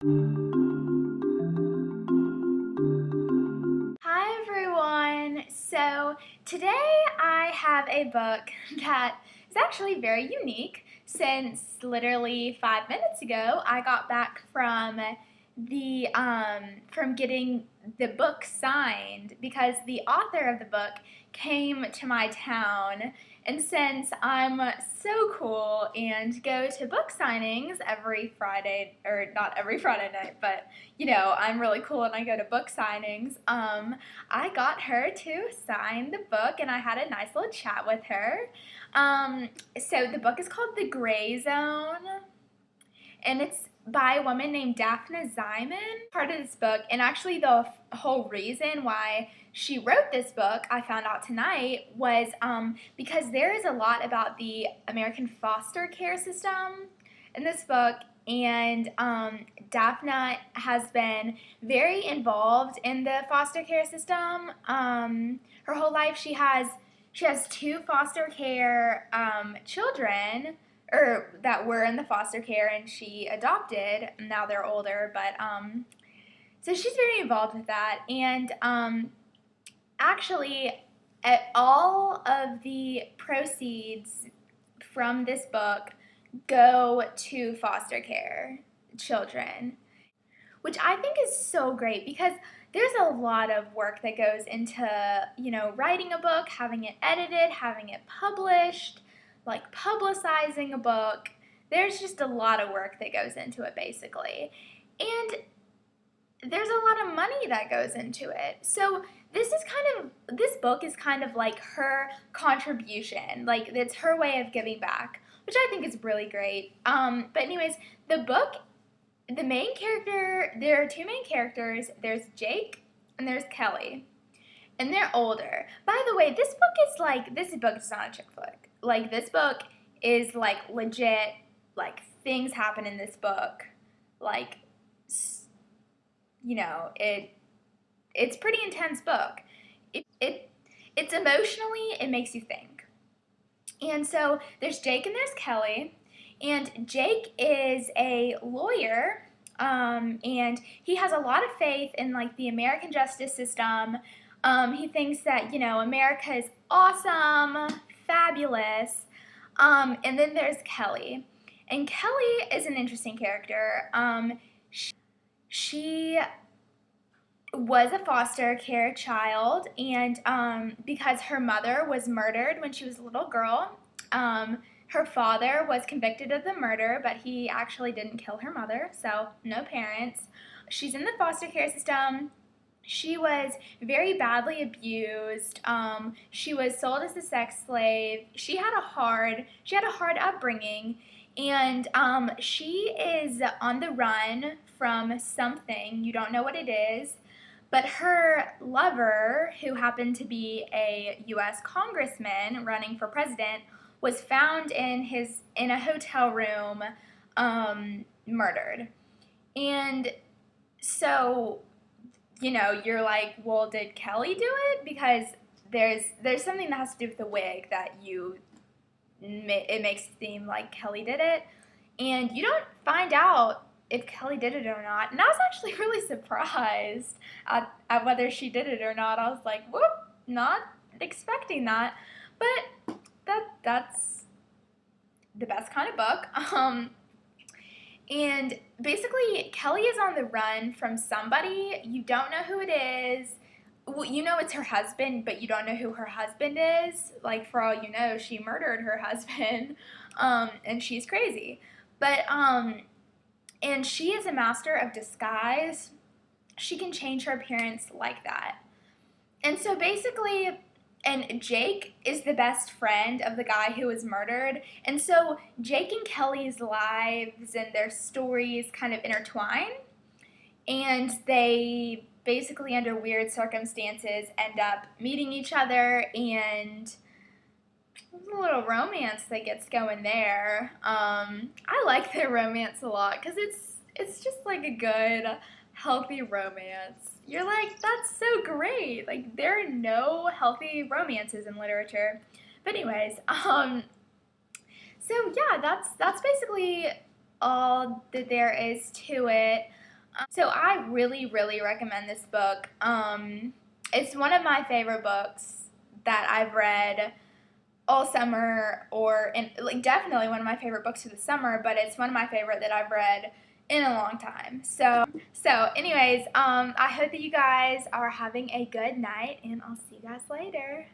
Hi everyone! So today I have a book that is actually very unique since literally 5 minutes ago I got back from from getting the book signed because the author of the book came to my town, and since I'm so cool and go to book signings every Friday, or not every Friday night, but you know, I'm really cool and I go to book signings, I got her to sign the book and I had a nice little chat with her. So the book is called The Gray Zone, and it's by a woman named Daphne Ziman. Part of this book, and actually the whole reason why she wrote this book, I found out tonight, was because there is a lot about the American foster care system in this book, and Daphne has been very involved in the foster care system. Her whole life she has two foster care children, or that were in the foster care, and she adopted. Now they're older, but so she's very involved with that. And actually, all of the proceeds from this book go to foster care children, which I think is so great because there's a lot of work that goes into, you know, writing a book, having it edited, having it published, like publicizing a book. There's just a lot of work that goes into it, basically. And there's a lot of money that goes into it. So this book is kind of like her contribution. Like, it's her way of giving back, which I think is really great. But anyways, the book, the main character, there are two main characters. There's Jake and there's Kelly. And they're older. By the way, this book is not a chick flick. Like, this book is like legit, like things happen in this book. Like, you know, it's pretty intense book. It's emotionally, it makes you think. And so there's Jake and there's Kelly. And Jake is a lawyer, and he has a lot of faith in like the American justice system. He thinks that, you know, America is awesome, fabulous. And then there's Kelly. And Kelly is an interesting character. She was a foster care child, and because her mother was murdered when she was a little girl, her father was convicted of the murder, but he actually didn't kill her mother, so no parents. She's in the foster care system. She was very badly abused. She was sold as a sex slave. She had a hard upbringing, and she is on the run from something. You don't know what it is, but her lover, who happened to be a U.S. congressman running for president, was found in a hotel room, murdered. And so, you know, you're like, well, did Kelly do it? Because there's something that has to do with the wig that it makes it seem like Kelly did it, and you don't find out if Kelly did it or not. And I was actually really surprised at whether she did it or not. I was like, whoop, not expecting that. But that's the best kind of book. And basically, Kelly is on the run from somebody. You don't know who it is. Well, you know it's her husband, but you don't know who her husband is. Like, for all you know, she murdered her husband, and she's crazy. But, and she is a master of disguise. She can change her appearance like that. And so basically, and Jake is the best friend of the guy who was murdered. And so Jake and Kelly's lives and their stories kind of intertwine. And they basically, under weird circumstances, end up meeting each other, and there's a little romance that gets going there. I like their romance a lot because it's just like a good, healthy romance. You're like, that's so great. Like, there are no healthy romances in literature. But anyways, so yeah, that's basically all that there is to it. So I really, really recommend this book. It's one of my favorite books that I've read all summer, like definitely one of my favorite books of the summer, but it's one of my favorite that I've read in a long time. So anyways, I hope that you guys are having a good night, and I'll see you guys later.